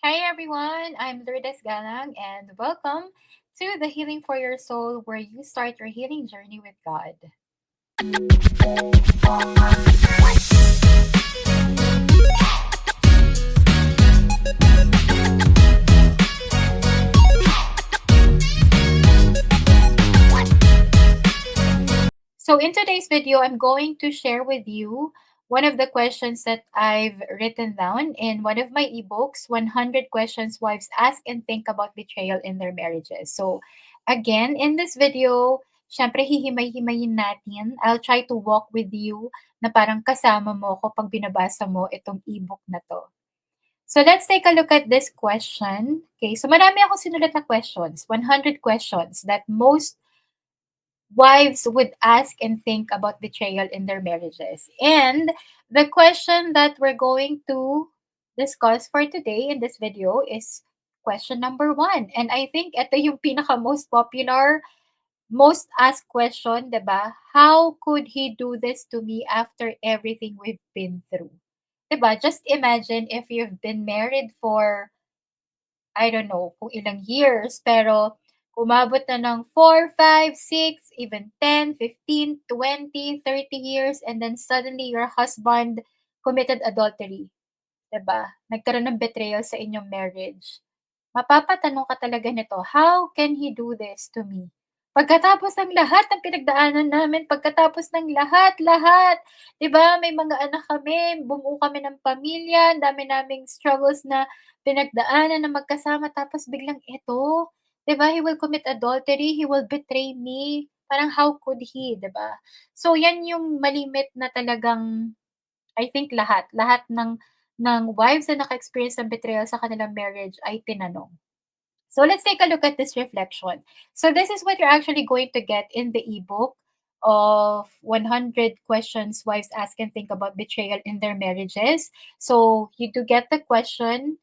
Hi everyone, I'm Lourdes Galang and welcome to the Healing for Your Soul where you start your healing journey with God. So in today's video, I'm going to share with you one of the questions that I've written down in one of my ebooks, 100 Questions Wives Ask and Think About Betrayal in Their Marriages. So again, in this video, syempre hihimay-himayin natin. I'll try to walk with you na parang kasama mo ko pag binabasa mo itong ebook na to. So let's take a look at this question. Okay, so marami akong sinulat na questions, 100 questions that most wives would ask and think about betrayal in their marriages. And the question that we're going to discuss for today in this video is question number 1. And I think ito yung pinaka most popular, most asked question, 'di ba? How could he do this to me after everything we've been through? 'Di ba? Just imagine if you've been married for I don't know kung ilang years, pero umabot na ng 4, 5, 6, even 10, 15, 20, 30 years, and then suddenly your husband committed adultery, 'di ba? Nagkaroon ng betrayal sa inyong marriage. Mapapatanong ka talaga nito, "How can he do this to me?" Pagkatapos ng lahat ng pinagdaanan namin, pagkatapos ng lahat-lahat, 'di ba, may mga anak kami, bumuo kami ng pamilya, ang dami naming struggles na pinagdaanan na magkasama tapos biglang ito, 'di ba, he will commit adultery, he will betray me. Parang how could he, 'di ba? So 'yan yung malimit na talagang I think lahat ng wives na naka-experience ng betrayal sa kanilang marriage ay tinanong. So let's take a look at this reflection. So this is what you're actually going to get in the ebook of 100 questions wives ask and think about betrayal in their marriages. So you do get the question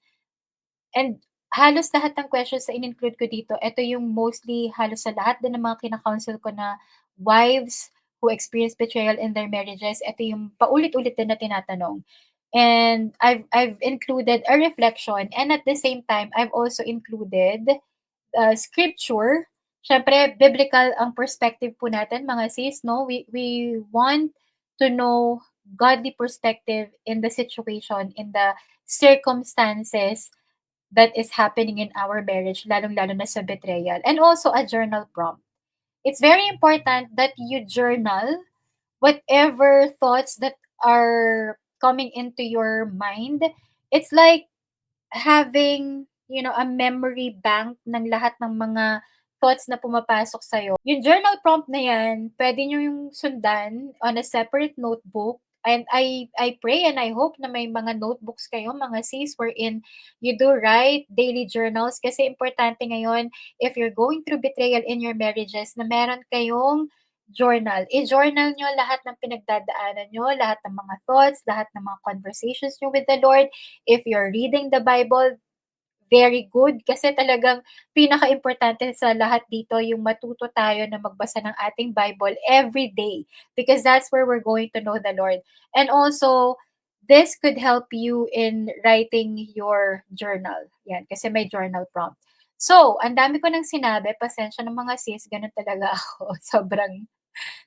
and halos lahat ng questions na in-include ko dito, ito yung mostly halos sa lahat din ng mga kina-counsel ko na wives who experience betrayal in their marriages, ito yung paulit-ulit din na tinatanong. And I've included a reflection and at the same time, I've also included scripture. Siyempre biblical ang perspective po natin mga sis 'no, we want to know godly perspective in the situation, in the circumstances that is happening in our marriage, lalong-lalo na sa betrayal, and also a journal prompt. It's very important that you journal whatever thoughts that are coming into your mind. It's like having, a memory bank ng lahat ng mga thoughts na pumapasok sa'yo. Yung journal prompt na yan, pwede nyo yung sundan on a separate notebook. And I pray and I hope na may mga notebooks kayo, mga sis, wherein you do write daily journals. Kasi importante ngayon, if you're going through betrayal in your marriages, na meron kayong journal. I-journal nyo lahat ng pinagdadaanan nyo, lahat ng mga thoughts, lahat ng mga conversations nyo with the Lord. If you're reading the Bible, very good kasi talagang pinakaimportante sa lahat dito yung matuto tayo na magbasa ng ating Bible every day because that's where we're going to know the Lord. And also, this could help you in writing your journal. Yan, kasi may journal prompt. So, ang dami ko nang sinabi, pasensya ng mga sis, ganun talaga ako. Sobrang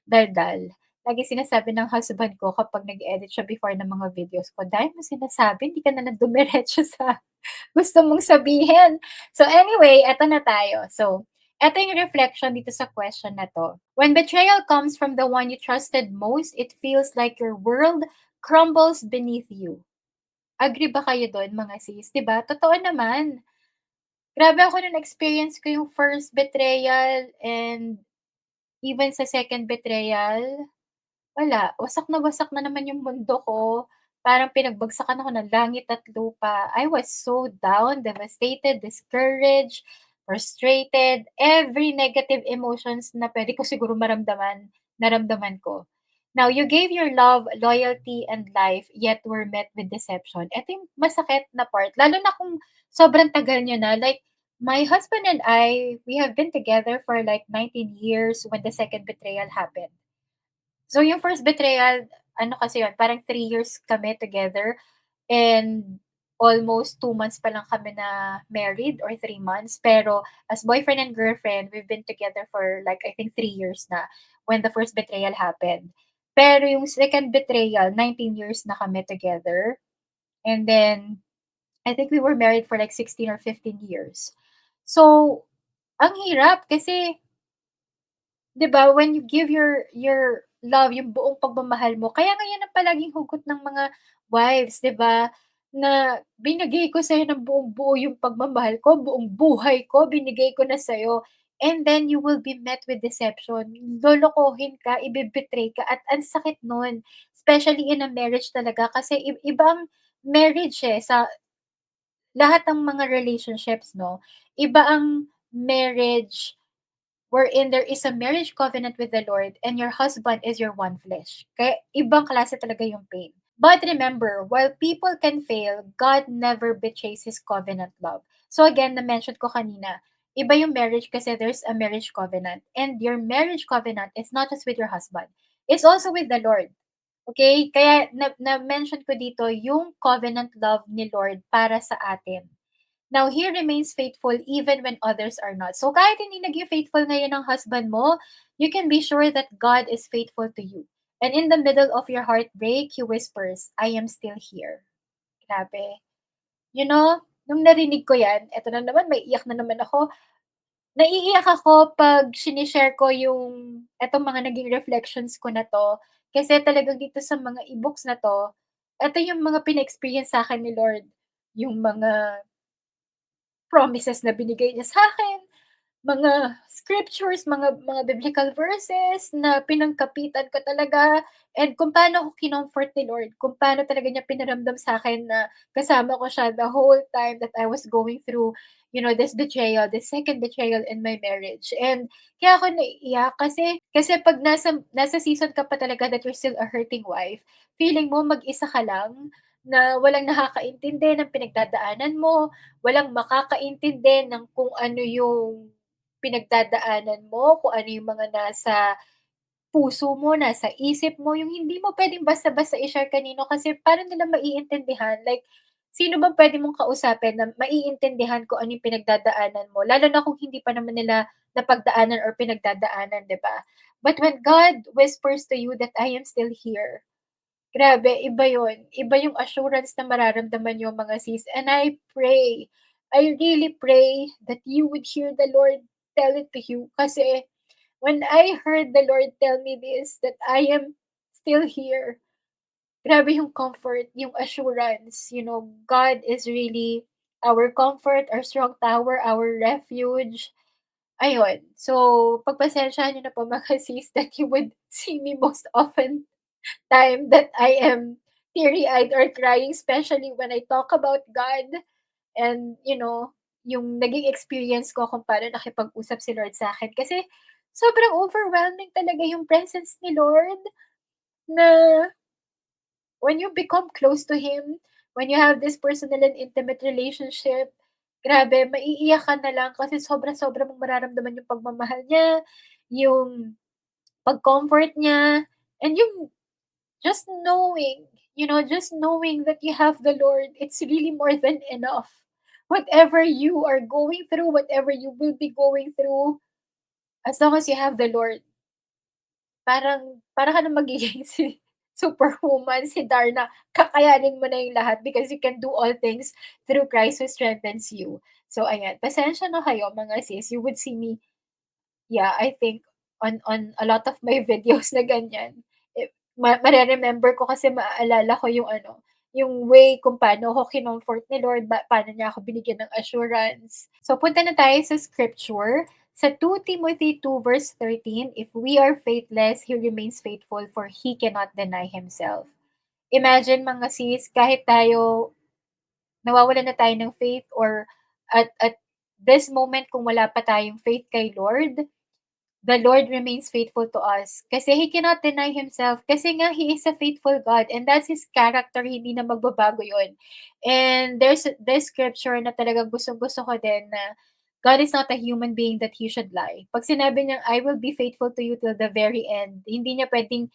daldal. Lagi sinasabi ng husband ko kapag nag-edit siya before ng mga videos ko, "Dahil mo sinasabi, hindi ka na lang dumiretso sa gusto mong sabihin." So anyway, eto na tayo. So, eto yung reflection dito sa question na 'to. When betrayal comes from the one you trusted most, it feels like your world crumbles beneath you. Agree ba kayo dun mga sis, 'di ba? Totoo naman. Grabe ako nung experience ko yung first betrayal and even sa second betrayal, wala, wasak na naman yung mundo ko. Parang pinagbagsakan ako ng langit at lupa. I was so down, devastated, discouraged, frustrated, every negative emotions na puwede ko siguro maramdaman, naramdaman ko. Now, you gave your love, loyalty, and life, yet were met with deception. Ito yung masakit na part, lalo na kung sobrang tagal niyo na. Like, my husband and I, we have been together for like 19 years when the second betrayal happened. So, yung first betrayal, ano kasi yun, parang 3 years kami together and almost 2 months pa lang kami na married or 3 months. Pero as boyfriend and girlfriend, we've been together for like I think 3 years na when the first betrayal happened. Pero yung second betrayal, 19 years na kami together. And then I think we were married for like 16 or 15 years. So, ang hirap kasi 'di ba, when you give your love, yung buong pagmamahal mo, kaya nga yan ang palaging hugot ng mga wives, 'di ba, na binigay ko sa'yo ng buong-buo yung pagmamahal ko, buong buhay ko binigay ko na sa'yo, and then you will be met with deception. Lolokohin ka, ibe-betray ka at ang sakit nun, especially in a marriage talaga kasi iba ang marriage, eh, sa lahat ng mga relationships 'no, iba ang marriage wherein there is a marriage covenant with the Lord and your husband is your one flesh. Kaya ibang klase talaga yung pain. But remember, while people can fail, God never betrays His covenant love. So again, na-mention ko kanina, iba yung marriage kasi there's a marriage covenant. And your marriage covenant is not just with your husband. It's also with the Lord. Okay? Kaya na-mention ko dito yung covenant love ni Lord para sa atin. Now, He remains faithful even when others are not. So kahit hindi naging faithful ngayon ang husband mo, you can be sure that God is faithful to you. And in the middle of your heartbreak, He whispers, I am still here. Grabe. You know, nung narinig ko yan, eto na naman, may iyak na naman ako. Naiiyak ako pag sinishare ko yung etong mga naging reflections ko na to. Kasi talagang dito sa mga e-books na to, eto yung mga pina-experience sa akin ni Lord. Yung mga promises na binigay niya sa'kin, mga scriptures, mga biblical verses na pinangkapitan ko talaga and kung paano ako kinomfort ni Lord, kung paano talaga niya pinaramdam sa'kin na kasama ko siya the whole time that I was going through, this betrayal, this second betrayal in my marriage. And kaya ako naiiyak kasi 'pag nasa season ka pa talaga that you're still a hurting wife, feeling mo mag-isa ka lang, na walang nakakaintindi ng pinagdadaanan mo, walang makakaintindi ng kung ano yung pinagdadaanan mo, kung ano yung mga nasa puso mo, nasa isip mo, yung hindi mo puwedeng basta-basta i-share kanino kasi paano nila maiintindihan, like sino bang puwede mong kausapin na maiintindihan kung ano yung pinagdadaanan mo, lalo na kung hindi pa naman nila napagdaanan or pinagdadaanan, 'di ba? But when God whispers to you that, "I am still here," grabe iba yun, iba yung assurance na mararamdaman niyo mga sis, and I really pray that you would hear the Lord tell it to you kasi when I heard the Lord tell me this, that I am still here, grabe yung comfort, yung assurance, God is really our comfort, our strong tower, our refuge. Ayun, so pagpasensyahan niyo na po mga sis that you would see me most often time that I am teary-eyed or crying, especially when I talk about God and, yung naging experience ko kung paano nakipag-usap si Lord sa akin. Kasi sobrang overwhelming talaga yung presence ni Lord na when you become close to Him, when you have this personal and intimate relationship, grabe, maiiyak ka na lang kasi sobra-sobra mong mararamdaman yung pagmamahal niya, yung pag-comfort niya, and yung just knowing that you have the Lord, it's really more than enough. Whatever you are going through, whatever you will be going through, as long as you have the Lord, para ka na magiging si superwoman, si Darna, kakayanin mo na yung lahat because you can do all things through Christ who strengthens you. So ayan, pasensya na kayo mga sis, you would see me. Yeah, I think on a lot of my videos na ganyan, mare-remember ko kasi maaalala ko yung ano, yung way kung paano ako kinomfort ni Lord, paano niya ako binigyan ng assurance. So punta na tayo sa scripture, sa 2 Timothy 2 verse 13, "If we are faithless, He remains faithful, for He cannot deny Himself." Imagine mga sis, kahit tayo nawawalan na tayo ng faith or at this moment kung wala pa tayong faith kay Lord, the Lord remains faithful to us kasi He cannot deny Himself kasi nga He is a faithful God and that's His character, hindi na magbabago yun. And there's this scripture na talagang gustong-gusto ko din na God is not a human being that He should lie. Pag sinabi niyang, I will be faithful to you till the very end, hindi niya pwedeng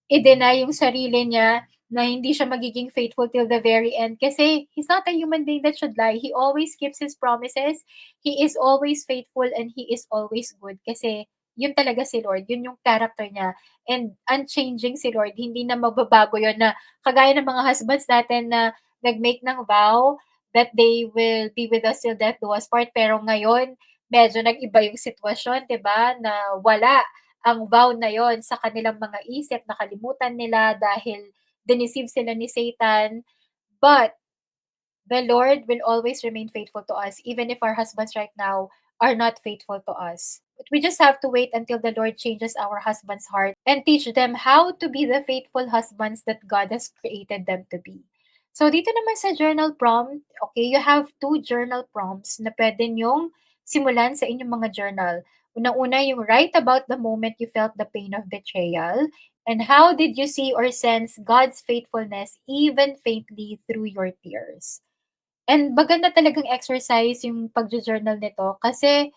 i-deny yung sarili niya na hindi siya magiging faithful till the very end kasi he's not a human being that should lie. He always keeps his promises. He is always faithful and he is always good kasi yun talaga si Lord. Yun yung character niya. And unchanging si Lord. Hindi na magbabago yun na kagaya ng mga husbands natin na nag-make ng vow that they will be with us till death do us part. Pero ngayon, medyo nag-iba yung sitwasyon, 'di ba? Na wala ang vow na yon sa kanilang mga isip, nakalimutan nila dahil diniceive sila ni Satan. But the Lord will always remain faithful to us, even if our husbands right now are not faithful to us. But we just have to wait until the Lord changes our husbands' heart and teach them how to be the faithful husbands that God has created them to be. So, dito naman sa journal prompt, okay, you have two journal prompts na pwede nyong simulan sa inyong mga journal. Unang-una, yung write about the moment you felt the pain of betrayal. And how did you see or sense God's faithfulness even faintly through your tears? And maganda talagang exercise yung pagjo-journal nito kasi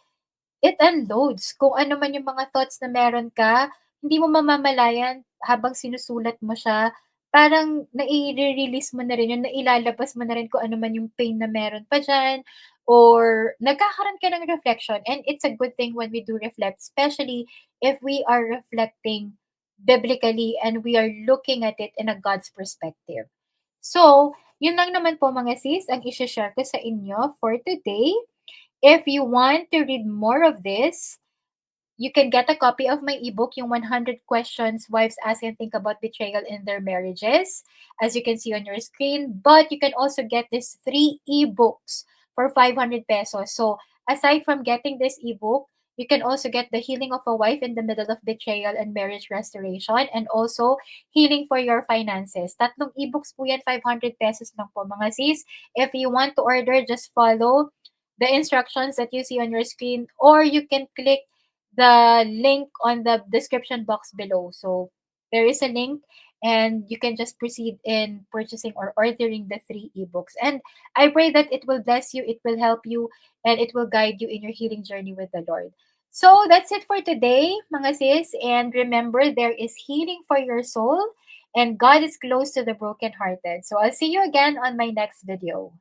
it unloads kung ano man yung mga thoughts na meron ka, hindi mo mamamalayan habang sinusulat mo siya, parang naire-release mo na rin yun, nailalabas mo na rin kung ano man yung pain na meron pa diyan or nagkakaroon ka ng reflection. And it's a good thing when we do reflect, especially if we are reflecting biblically and we are looking at it in a God's perspective. So, yun lang naman po mga sis ang ishe-share ko sa inyo for today. If you want to read more of this, you can get a copy of my ebook, yung 100 questions wives ask and think about betrayal in their marriages, as you can see on your screen. But you can also get these three ebooks for 500 pesos. So, aside from getting this ebook, you can also get The Healing of a Wife in the Middle of Betrayal and Marriage Restoration and also Healing for Your Finances. Tatlong ebooks po yan, 500 pesos lang po mga sis. If you want to order, just follow the instructions that you see on your screen or you can click the link on the description box below. So there is a link and you can just proceed in purchasing or ordering the three ebooks. And I pray that it will bless you, it will help you, and it will guide you in your healing journey with the Lord. So that's it for today, mga sis. And remember, there is healing for your soul, and God is close to the brokenhearted. So I'll see you again on my next video.